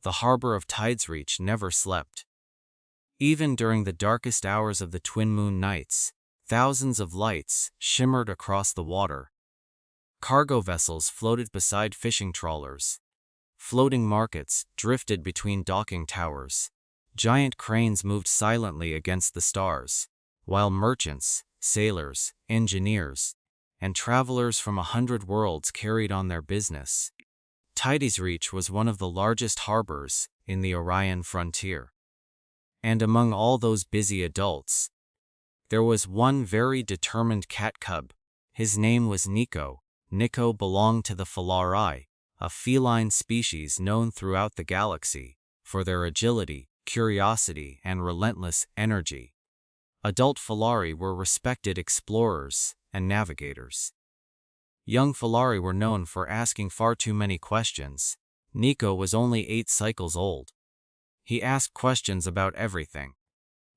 the harbor of Tidesreach never slept. Even during the darkest hours of the twin moon nights, thousands of lights shimmered across the water. Cargo vessels floated beside fishing trawlers. Floating markets drifted between docking towers. Giant cranes moved silently against the stars, while merchants, sailors, engineers, and travelers from 100 worlds carried on their business. Tidesreach was one of the largest harbors in the Orion frontier. And among all those busy adults, there was one very determined cat cub. His name was Niko. Niko belonged to the Filari, a feline species known throughout the galaxy for their agility, curiosity, and relentless energy. Adult Filari were respected explorers and navigators. Young Filari were known for asking far too many questions. Niko was only 8 cycles old. He asked questions about everything.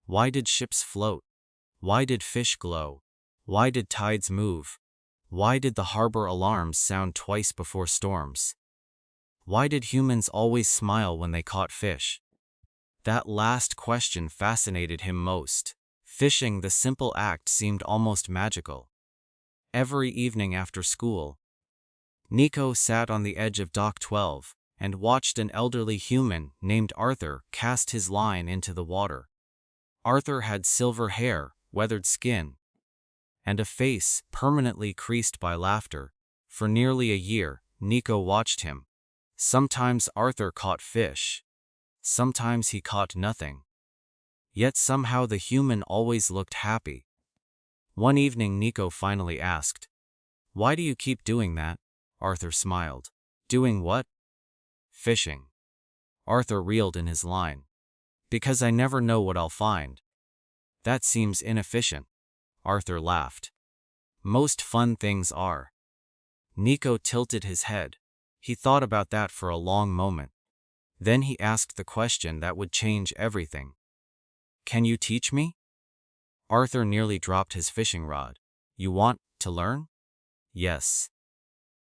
Why did ships float? Why did fish glow? Why did tides move? Why did the harbor alarms sound twice before storms? Why did humans always smile when they caught fish? That last question fascinated him most. Fishing, the simple act, seemed almost magical. Every evening after school, Niko sat on the edge of Dock 12 and watched an elderly human named Arthur cast his line into the water. Arthur had silver hair, weathered skin, and a face permanently creased by laughter. For nearly a year, Niko watched him. Sometimes Arthur caught fish. Sometimes he caught nothing. Yet somehow the human always looked happy. One evening Niko finally asked, "Why do you keep doing that?" Arthur smiled. "Doing what?" "Fishing." Arthur reeled in his line. "Because I never know what I'll find." "That seems inefficient." Arthur laughed. "Most fun things are." Niko tilted his head. He thought about that for a long moment. Then he asked the question that would change everything. "Can you teach me?" Arthur nearly dropped his fishing rod. "You want to learn?" "Yes."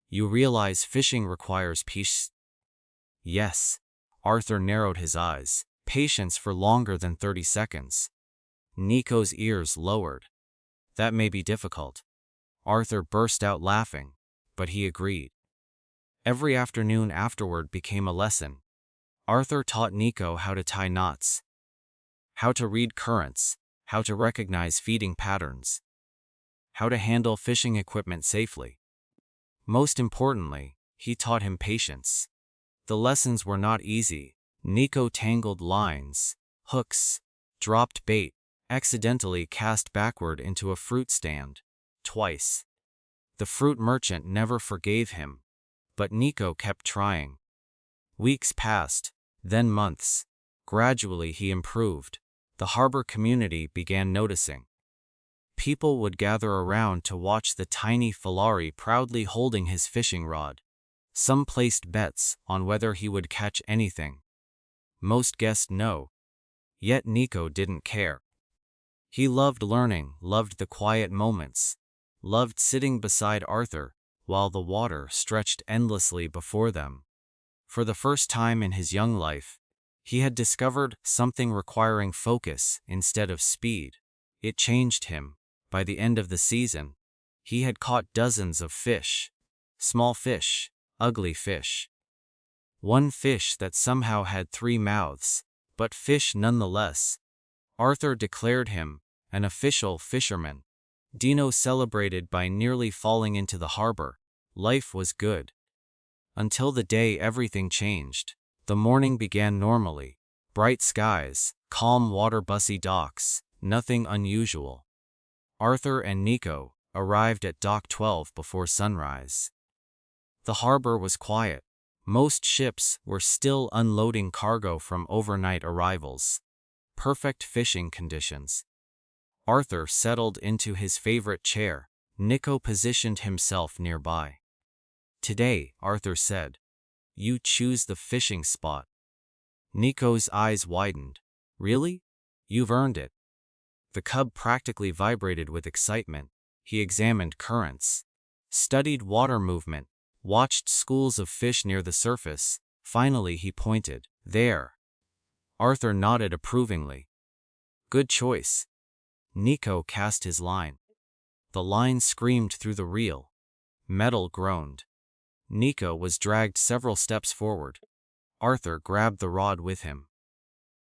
"You realize fishing requires patience?" "Yes." Arthur narrowed his eyes. "Patience for longer than 30 seconds. Niko's ears lowered. "That may be difficult." Arthur burst out laughing, but he agreed. Every afternoon afterward became a lesson. Arthur taught Niko how to tie knots, how to read currents, how to recognize feeding patterns, how to handle fishing equipment safely. Most importantly, he taught him patience. The lessons were not easy. Niko tangled lines, hooks, dropped bait, accidentally cast backward into a fruit stand. Twice. The fruit merchant never forgave him, but Niko kept trying. Weeks passed, then months. Gradually he improved. The harbor community began noticing. People would gather around to watch the tiny Filari proudly holding his fishing rod. Some placed bets on whether he would catch anything. Most guessed no. Yet Niko didn't care. He loved learning, loved the quiet moments, loved sitting beside Arthur while the water stretched endlessly before them. For the first time in his young life, he had discovered something requiring focus instead of speed. It changed him. By the end of the season, he had caught dozens of fish. Small fish, ugly fish. One fish that somehow had 3 mouths, but fish nonetheless. Arthur declared him an official fisherman. Dino celebrated by nearly falling into the harbor. Life was good. Until the day everything changed. The morning began normally. Bright skies, calm water, busy docks, nothing unusual. Arthur and Niko arrived at Dock 12 before sunrise. The harbor was quiet. Most ships were still unloading cargo from overnight arrivals. Perfect fishing conditions. Arthur settled into his favorite chair. Niko positioned himself nearby. "Today," Arthur said, "you choose the fishing spot." Niko's eyes widened. "Really? You've earned it." The cub practically vibrated with excitement. He examined currents, studied water movement, watched schools of fish near the surface, Finally he pointed. There. Arthur nodded approvingly. Good choice. Niko cast his line. The line screamed through the reel. Metal groaned. Niko was dragged several steps forward. Arthur grabbed the rod with him.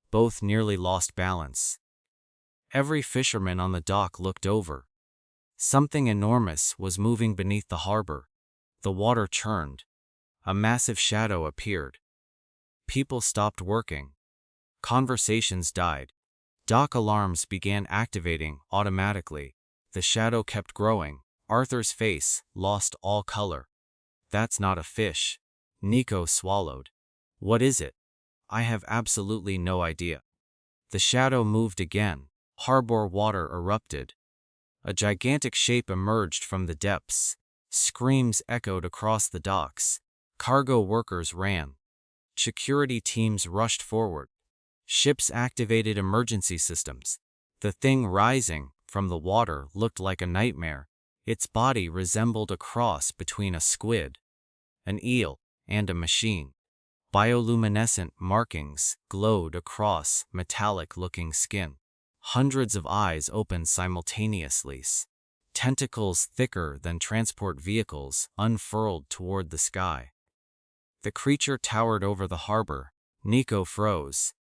Both nearly lost balance. Every fisherman on the dock looked over. Something enormous was moving beneath the harbor. The water churned. A massive shadow appeared. People stopped working. Conversations died. Dock alarms began activating automatically. The shadow kept growing. Arthur's face lost all color. That's not a fish. Niko swallowed. What is it? I have absolutely no idea. The shadow moved again. Harbor water erupted. A gigantic shape emerged from the depths. Screams echoed across the docks. Cargo workers ran. Security teams rushed forward. Ships activated emergency systems. The thing rising from the water looked like a nightmare. Its body resembled a cross between a squid, an eel, and a machine. Bioluminescent markings glowed across metallic-looking skin. Hundreds of eyes opened simultaneously. Tentacles thicker than transport vehicles unfurled toward the sky. The creature towered over the harbor. Niko froze.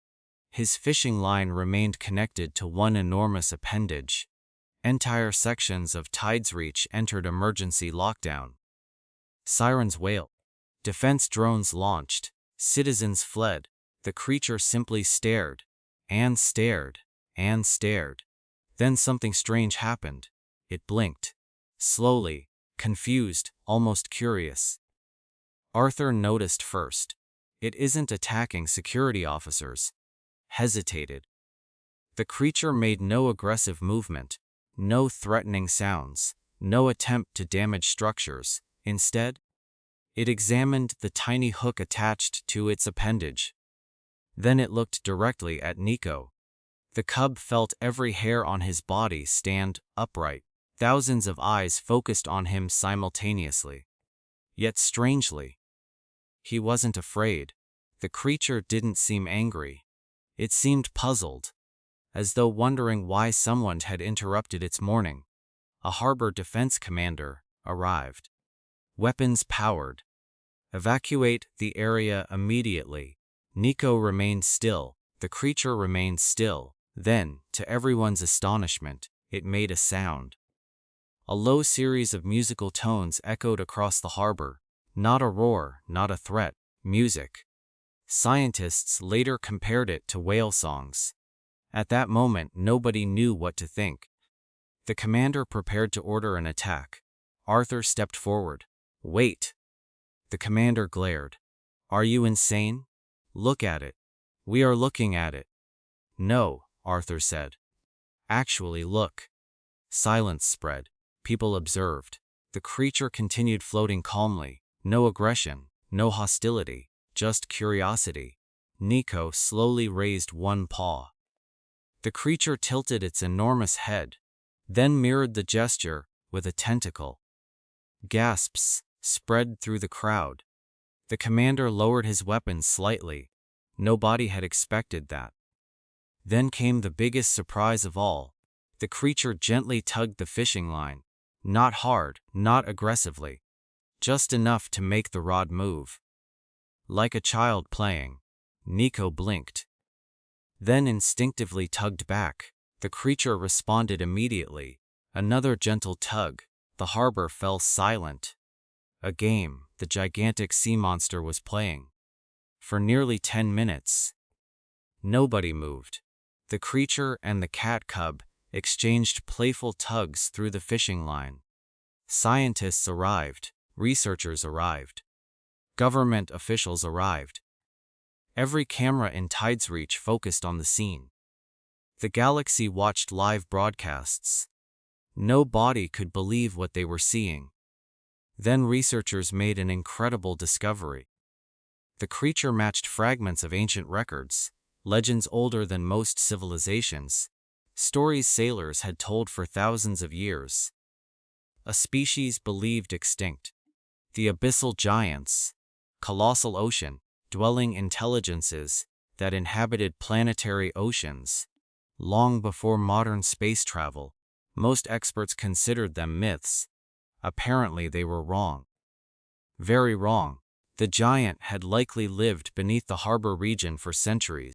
His fishing line remained connected to one enormous appendage. Entire sections of Tidesreach entered emergency lockdown. Sirens wailed. Defense drones launched. Citizens fled. The creature simply stared, and stared, and stared. Then something strange happened. It blinked. Slowly, confused, almost curious. Arthur noticed first. It isn't attacking security officers. Hesitated. The creature made no aggressive movement, no threatening sounds, no attempt to damage structures. Instead, it examined the tiny hook attached to its appendage. Then it looked directly at Niko. The cub felt every hair on his body stand upright. Thousands of eyes focused on him simultaneously. Yet strangely, he wasn't afraid. The creature didn't seem angry. It seemed puzzled, as though wondering why someone had interrupted its morning. A harbor defense commander arrived. Weapons powered. Evacuate the area immediately. Niko remained still. The creature remained still. Then, to everyone's astonishment, it made a sound. A low series of musical tones echoed across the harbor. Not a roar, not a threat. Music. Scientists later compared it to whale songs. At that moment, nobody knew what to think. The commander prepared to order an attack. Arthur stepped forward. Wait. The commander glared. Are you insane? Look at it. We are looking at it. No, Arthur said. Actually, look. Silence spread. People observed. The creature continued floating calmly. No aggression, no hostility, just curiosity. Niko slowly raised one paw. The creature tilted its enormous head, then mirrored the gesture with a tentacle. Gasps spread through the crowd. The commander lowered his weapon slightly. Nobody had expected that. Then came the biggest surprise of all. The creature gently tugged the fishing line. Not hard, not aggressively. Just enough to make the rod move. Like a child playing. Niko blinked. Then instinctively tugged back. The creature responded immediately. Another gentle tug. The harbor fell silent. A game the gigantic sea monster was playing. For nearly 10 minutes. Nobody moved. The creature and the cat cub exchanged playful tugs through the fishing line. Scientists arrived. Researchers arrived. Government officials arrived. Every camera in Tidesreach focused on the scene. The galaxy watched live broadcasts. No body could believe what they were seeing. Then researchers made an incredible discovery. The creature matched fragments of ancient records, legends older than most civilizations, stories sailors had told for thousands of years. A species believed extinct. The abyssal giants. Colossal ocean. life-dwelling intelligences that inhabited planetary oceans. Long before modern space travel, most experts considered them myths. Apparently they were wrong. Very wrong. The giant had likely lived beneath the harbor region for centuries.